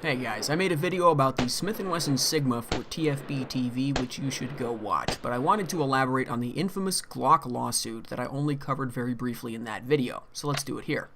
Hey guys, I made a video about the Smith & Wesson Sigma for TFB TV, which you should go watch, but I wanted to elaborate on the infamous Glock lawsuit that I only covered very briefly in that video, so let's do it here.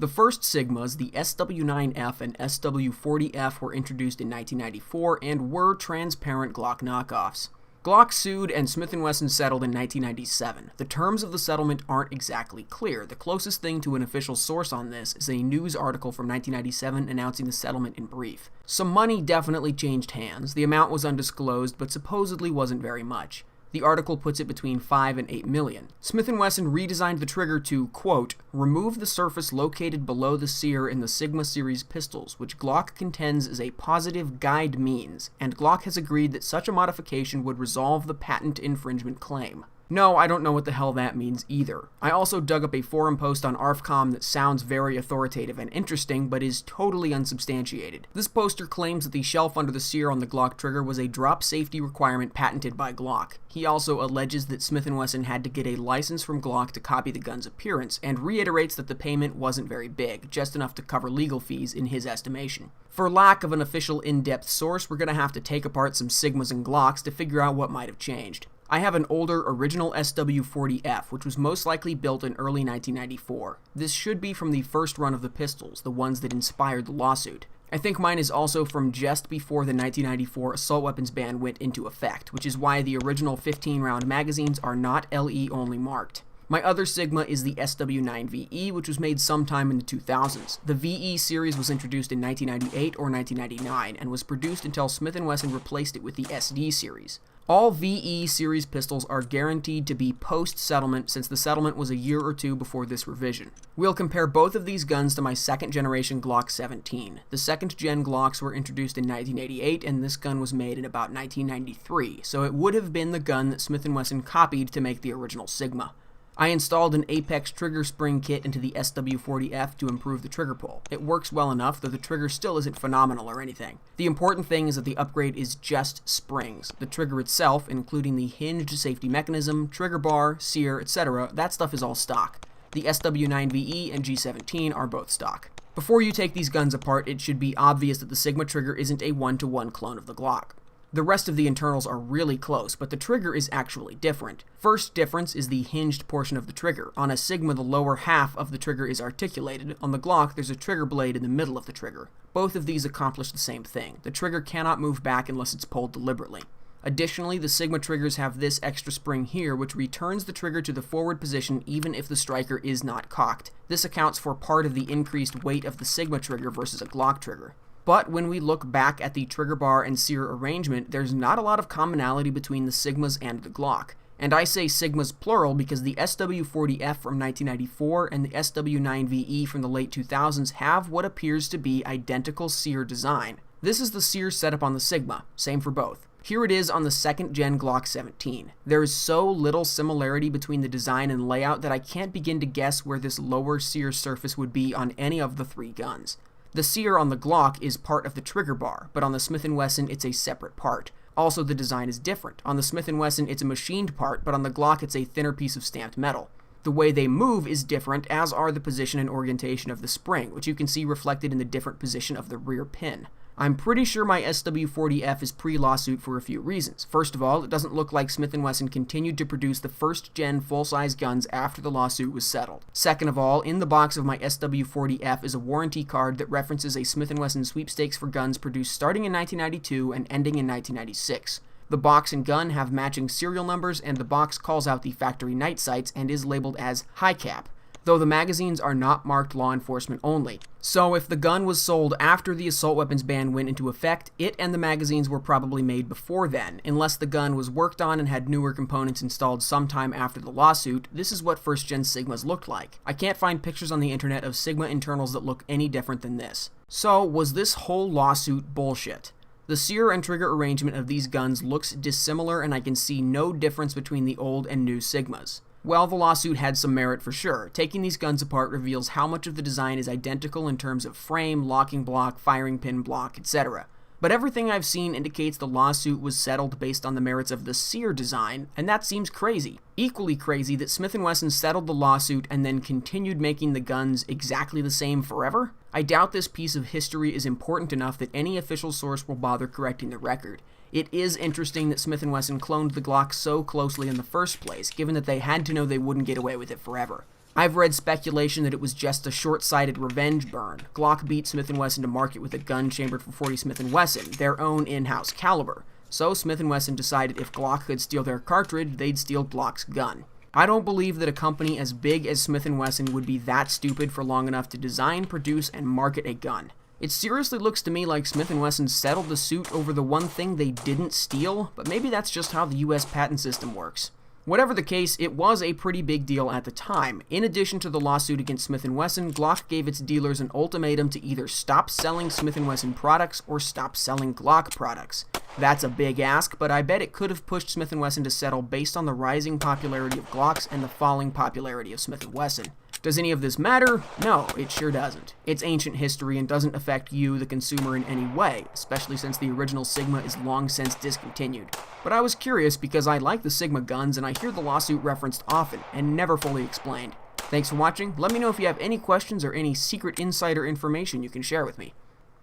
The first Sigmas, the SW9F and SW40F, were introduced in 1994 and were transparent Glock knockoffs. Glock sued and Smith & Wesson settled in 1997. The terms of the settlement aren't exactly clear. The closest thing to an official source on this is a news article from 1997 announcing the settlement in brief. Some money definitely changed hands. The amount was undisclosed, but supposedly wasn't very much. The article puts it between 5 and 8 million. Smith & Wesson redesigned the trigger to, quote, remove the surface located below the sear in the Sigma series pistols, which Glock contends is a positive guide means, and Glock has agreed that such a modification would resolve the patent infringement claim. No, I don't know what the hell that means either. I also dug up a forum post on ARFCOM that sounds very authoritative and interesting, but is totally unsubstantiated. This poster claims that the shelf under the sear on the Glock trigger was a drop safety requirement patented by Glock. He also alleges that Smith & Wesson had to get a license from Glock to copy the gun's appearance, and reiterates that the payment wasn't very big, just enough to cover legal fees in his estimation. For lack of an official in-depth source, we're gonna have to take apart some Sigmas and Glocks to figure out what might have changed. I have an older original SW40F, which was most likely built in early 1994. This should be from the first run of the pistols, the ones that inspired the lawsuit. I think mine is also from just before the 1994 assault weapons ban went into effect, which is why the original 15-round magazines are not LE only marked. My other Sigma is the SW9VE, which was made sometime in the 2000s. The VE series was introduced in 1998 or 1999, and was produced until Smith & Wesson replaced it with the SD series. All VE series pistols are guaranteed to be post-settlement, since the settlement was a year or two before this revision. We'll compare both of these guns to my second-generation Glock 17. The second-gen Glocks were introduced in 1988, and this gun was made in about 1993, so it would have been the gun that Smith & Wesson copied to make the original Sigma. I installed an Apex trigger spring kit into the SW40F to improve the trigger pull. It works well enough, though the trigger still isn't phenomenal or anything. The important thing is that the upgrade is just springs. The trigger itself, including the hinged safety mechanism, trigger bar, sear, etc., that stuff is all stock. The SW9VE and G17 are both stock. Before you take these guns apart, it should be obvious that the Sigma trigger isn't a one-to-one clone of the Glock. The rest of the internals are really close, but the trigger is actually different. First difference is the hinged portion of the trigger. On a Sigma, the lower half of the trigger is articulated. On the Glock, there's a trigger blade in the middle of the trigger. Both of these accomplish the same thing. The trigger cannot move back unless it's pulled deliberately. Additionally, the Sigma triggers have this extra spring here, which returns the trigger to the forward position even if the striker is not cocked. This accounts for part of the increased weight of the Sigma trigger versus a Glock trigger. But when we look back at the trigger bar and sear arrangement, there's not a lot of commonality between the Sigmas and the Glock. And I say Sigmas plural because the SW40F from 1994 and the SW9VE from the late 2000s have what appears to be identical sear design. This is the sear setup on the Sigma, same for both. Here it is on the second-gen Glock 17. There is so little similarity between the design and layout that I can't begin to guess where this lower sear surface would be on any of the three guns. The sear on the Glock is part of the trigger bar, but on the Smith & Wesson it's a separate part. Also, the design is different. On the Smith & Wesson it's a machined part, but on the Glock it's a thinner piece of stamped metal. The way they move is different, as are the position and orientation of the spring, which you can see reflected in the different position of the rear pin. I'm pretty sure my SW40F is pre-lawsuit for a few reasons. First of all, it doesn't look like Smith & Wesson continued to produce the first-gen full-size guns after the lawsuit was settled. Second of all, in the box of my SW40F is a warranty card that references a Smith & Wesson sweepstakes for guns produced starting in 1992 and ending in 1996. The box and gun have matching serial numbers, and the box calls out the factory night sights and is labeled as high cap, though the magazines are not marked law enforcement only. So if the gun was sold after the assault weapons ban went into effect, it and the magazines were probably made before then. Unless the gun was worked on and had newer components installed sometime after the lawsuit, this is what first-gen Sigmas looked like. I can't find pictures on the internet of Sigma internals that look any different than this. So, was this whole lawsuit bullshit? The sear and trigger arrangement of these guns looks dissimilar, and I can see no difference between the old and new Sigmas. Well, the lawsuit had some merit for sure. Taking these guns apart reveals how much of the design is identical in terms of frame, locking block, firing pin block, etc. But everything I've seen indicates the lawsuit was settled based on the merits of the sear design, and that seems crazy. Equally crazy that Smith & Wesson settled the lawsuit and then continued making the guns exactly the same forever? I doubt this piece of history is important enough that any official source will bother correcting the record. It is interesting that Smith & Wesson cloned the Glock so closely in the first place, given that they had to know they wouldn't get away with it forever. I've read speculation that it was just a short-sighted revenge burn. Glock beat Smith & Wesson to market with a gun chambered for .40 Smith & Wesson, their own in-house caliber. So Smith & Wesson decided if Glock could steal their cartridge, they'd steal Glock's gun. I don't believe that a company as big as Smith & Wesson would be that stupid for long enough to design, produce, and market a gun. It seriously looks to me like Smith & Wesson settled the suit over the one thing they didn't steal, but maybe that's just how the US patent system works. Whatever the case, it was a pretty big deal at the time. In addition to the lawsuit against Smith & Wesson, Glock gave its dealers an ultimatum to either stop selling Smith & Wesson products or stop selling Glock products. That's a big ask, but I bet it could have pushed Smith & Wesson to settle based on the rising popularity of Glocks and the falling popularity of Smith & Wesson. Does any of this matter? No, it sure doesn't. It's ancient history and doesn't affect you, the consumer, in any way, especially since the original Sigma is long since discontinued. But I was curious because I like the Sigma guns and I hear the lawsuit referenced often and never fully explained. Thanks for watching. Let me know if you have any questions or any secret insider information you can share with me.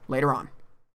Later on.